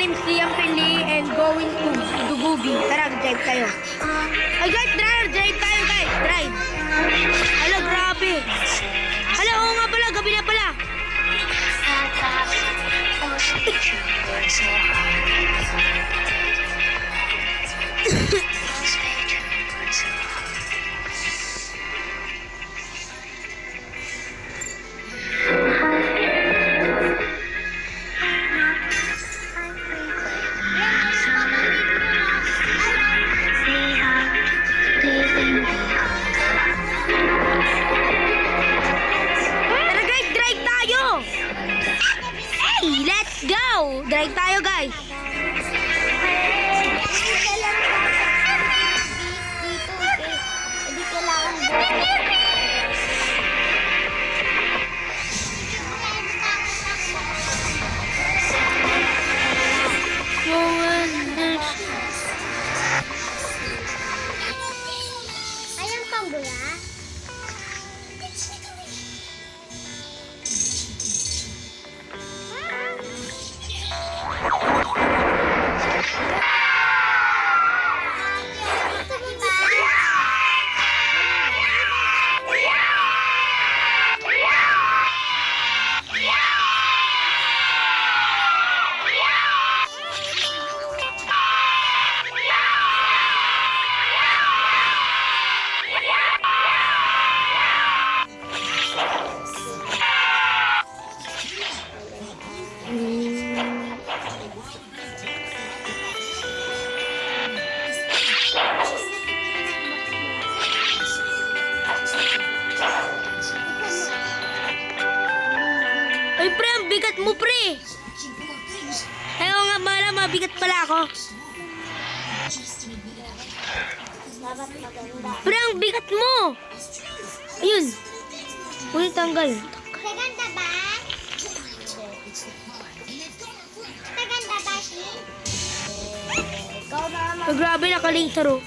team Siam Pili and going to Dububi. Tara, drive tayo. Ay guys, drive tayo guys. Drive. Hala, grabe. Hala, oo nga pala, gabi na pala. Drive tayo guys. Ayang pambula. Ay pre, ang bigat mo pre. Ayaw nga bala, mabigat pala ako. Pre, ang bigat mo. Ayun. Uy, tanggal. Maganda ba? Maganda ba, Shi? Ikaw na naman. Oh, grabe, naka-laser oh.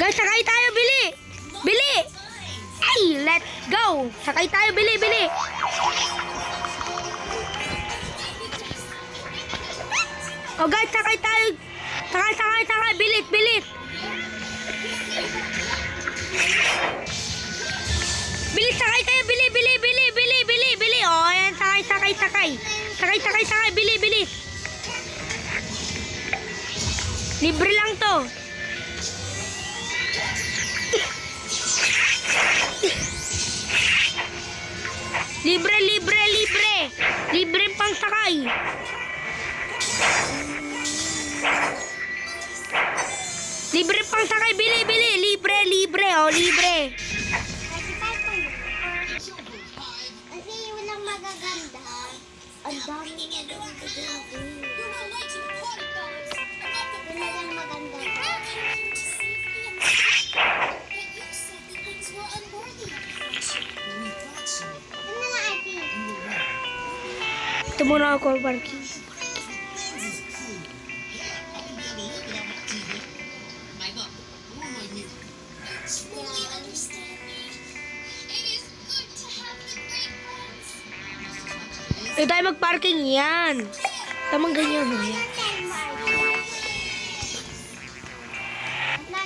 Guys, sakay tayo, bili. Bili. Ay, let's go. Sakay tayo, bili. Oh guys, sakay tayo. Sakay. Bilis. Bilis, sakay tayo. Bili. Oh, ayan, sakay. Sakay. Bili. Libre lang to. Libre pang sakay. Libre pang sakay, bili. Libre. Kasi walang magaganda. Ang dami magaganda. Wala lang maganda. Ano na, Ate? Ito muna ako, parking. Ito tayo mag-parking yan. Tamang ganyan mo yan.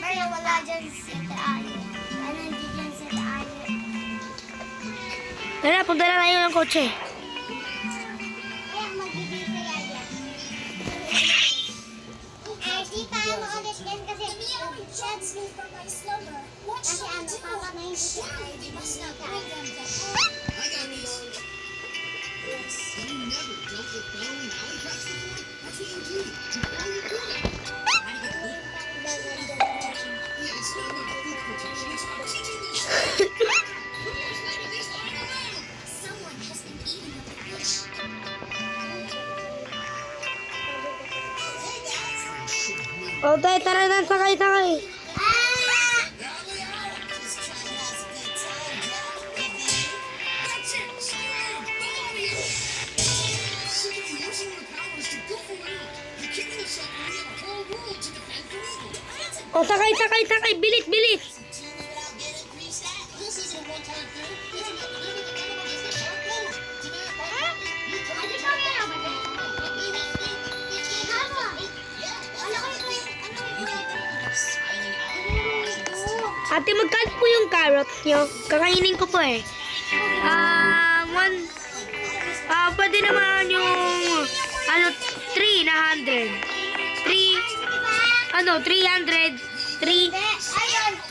Kaya wala dyan si Ate. Ano dyan si Ate? Tara, punta na tayo ng kotse. Kaya magbibigay kaya yan. Di tayo ulit yan kasi ano, papanayin ko si O, tayo, tara na, sakay. O, sakay. Bilis. Ate, magkano po yung carrots nyo? Kakainin ko po eh. Pwede naman yung, 3 na 100. 300. 3.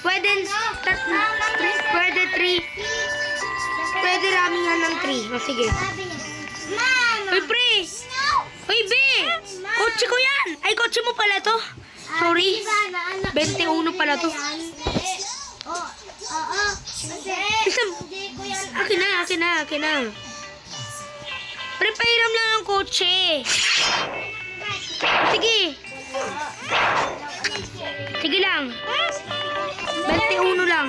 Pwede, pwede 3. Pwede ramihan ng 3. O, sige. Uy, pre! Uy, be! Kotse ko yan! Ay, kotse mo pala to. Sorry. 21 pala to. Akin na. Pre, pahiram lang ang kotse. Sige. Sige lang. 21 lang.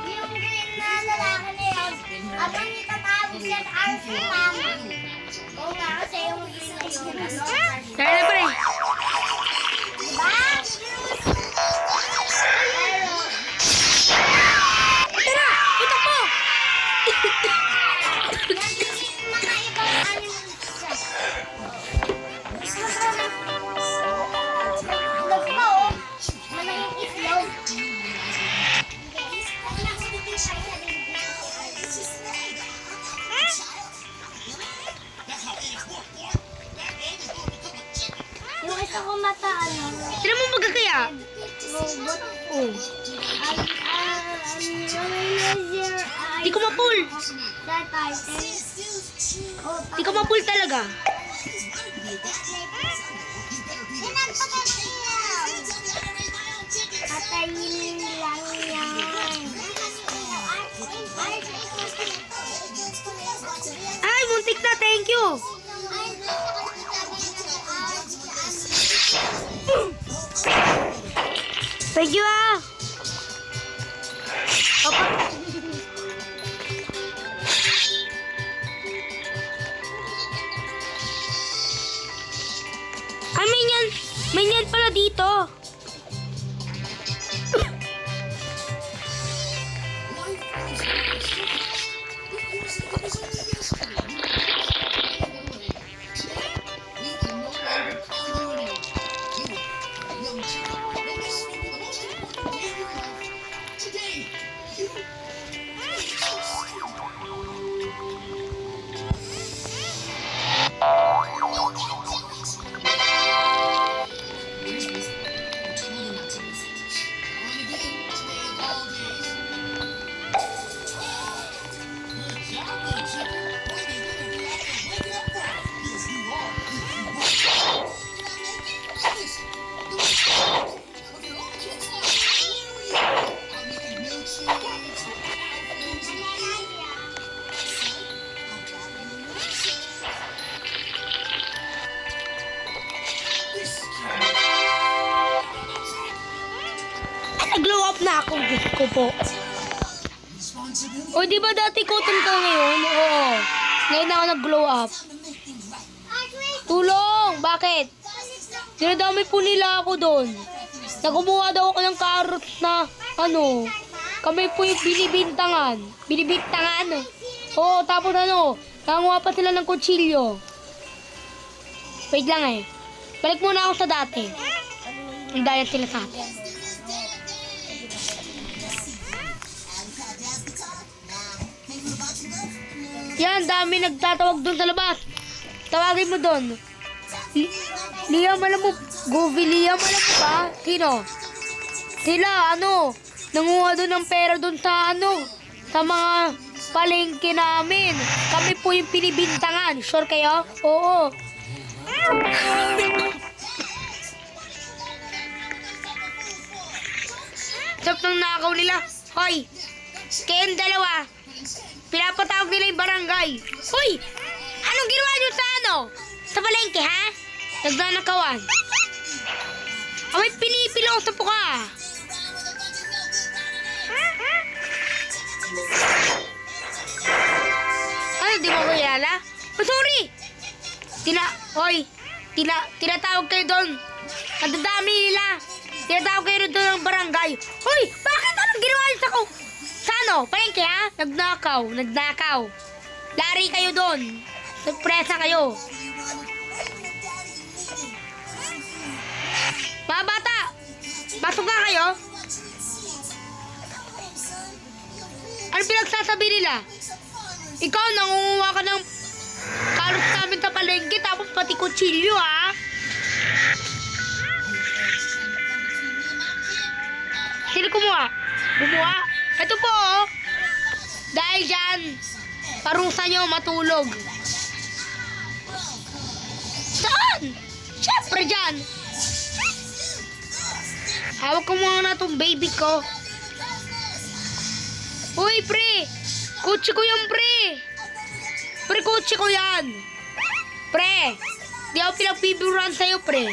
Yung green na lalaki na yun, abang itatapos yan, arms ni mama. Oo nga, kasi yung green na yun. Tara na, pre. Diba? Tara! Putok mo! Mga ibang animals siya. Nagpa, oh. Malaking itlog. Yung isa ko mata, Tira mo magkakaya? robot. Oh. Di Di ko ma-pull. Di ko ma-pull talaga. Patayin lang yan. Ay, muntik na. Thank you. Thank you, ah. Opa. Ay, may nyan pala dito. Nag-glow up na ako. Gusto ko po. O, di ba dati cotton ka ngayon? Oo. Ngayon ako nag-glow up. Tulong! Bakit? Dinadami po nila ako doon. Nagumuha daw ako ng carrots na, kami po yung binibintangan. Binibintangan? Oo, tapos nanguha pa sila ng kutsilyo. Wait lang eh. Balik muna ako sa dati. Ang daya sila sa atin. Yan, dami nagtatawag doon sa labas. Tawagin mo doon. Liam, alam mo, Govi Liam, alam mo ba? Sino? Sila, nanguha doon ng pera doon sa sa mga palengke namin. Kami po yung pinibintangan. Sure kayo? Oo. Sarap ng nakaw nila. Hoy, kayong dalawa. Pinapatawag nila yung barangay. Hoy! Anong ginawa nyo sa Sa palengke, ha? Nagnanakawan. May pinipiloso po ka. Di mo ko kilala? Oh, sorry! Tinatawag kayo doon. Ang dadami nila. Tinatawag kayo doon ng barangay. Hoy! Bakit anong ginawa nyo sa palengke, ha? Nagnakaw. Lari kayo doon. Surpresa kayo. Mga bata, pasok nga kayo. Ano pinagsasabi nila? Ikaw, nangunguha ka ng carrots namin sa palengke, tapos pati kutsilyo, ha? Sino kumuha? Kumuha? Ito po, oh. Dahil dyan, parusa nyo matulog. Saan? Siyempre dyan. Hawak ko muna itong baby ko. Uy, pre! Kutsi ko yan, pre! Pre, kutsi ko yan! Pre! Di ako pinagpiburan sa'yo, pre.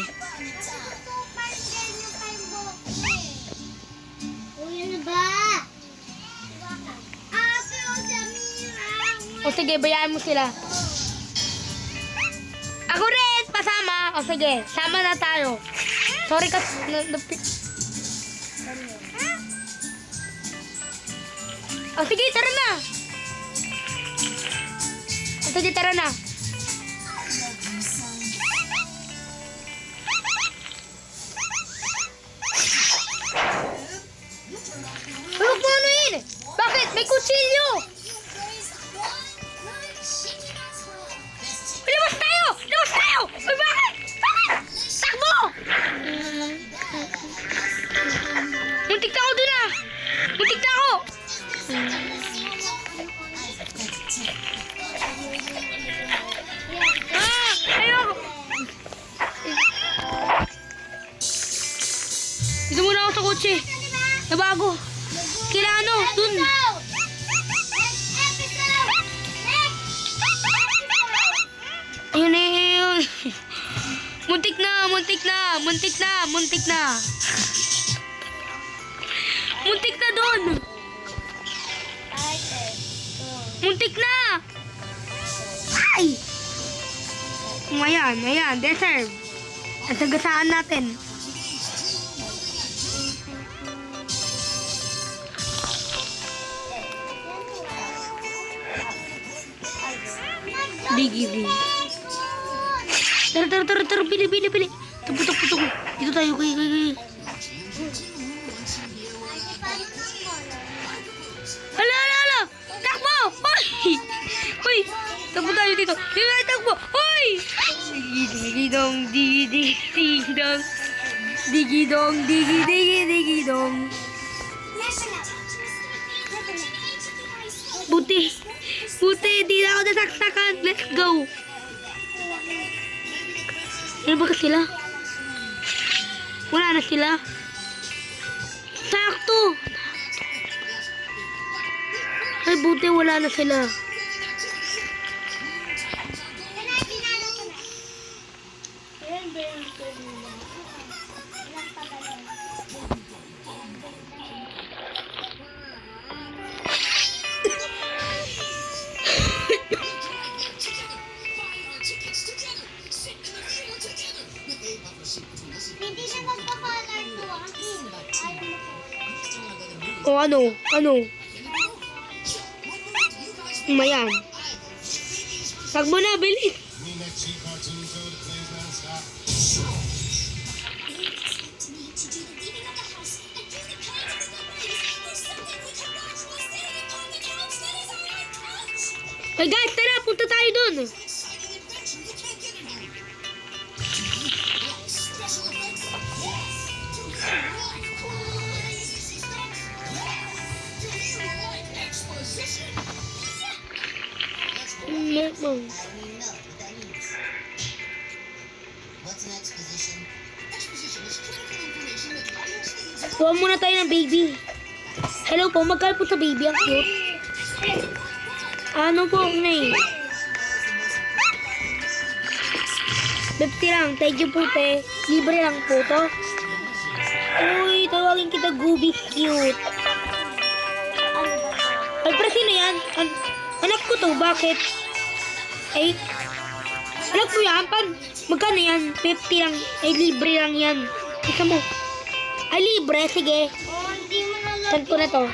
O sige, bayaan mo sila. Ako rin, pasama. O sige, sama na tayo. Sorry kasi... O sige, tara na. O sige, tara na. Huwag mo ano yun? Bakit? May kutsilyo. Labas tayo! Labas tayo! Uy, bakit? Bakit? Takbo! Muntik na ako dun ah! Muntik na ako! Ah! Ayoko! Dito muna ako sa kotse. Nabago. Kailangan ano? Dun. Ayun eh, ayun. Muntik na, muntik na, muntik na, muntik na. Muntik na doon. Muntik na. Ay! Ayan, ayan, deserve. At nagasaan natin. Digiri. Tara, bili. Tupo. Dito tayo, kay. Hala! Takbo! Hoy! Takbo tayo dito. Takbo! Hoy! Digidong. Digidong. Buti, di na ako nasaksakan. Let's go. Ano ba sila? Wala na sila. Sakto. Ay, buti wala na sila. Hindi na magpa-color to. O ano? Mayan. Tagbo na, bilis. Hey guys, tara, punta tayo dun. Kuha muna tayo ng baby. Hello po, magkano po sa baby? Ang cute. Ano po, Nay? 50 lang. Thank you po, te. Libre lang po to. Uy, tawagin kita Gooby Cute. Ay, pero sino yan? Anak ko to, bakit? Ay, anak mo yan? Magkano yan? 50 lang. Ay, libre lang yan. Isa mo. Ay, libre. Sige. Oh, hindi mo na Saan ko na to?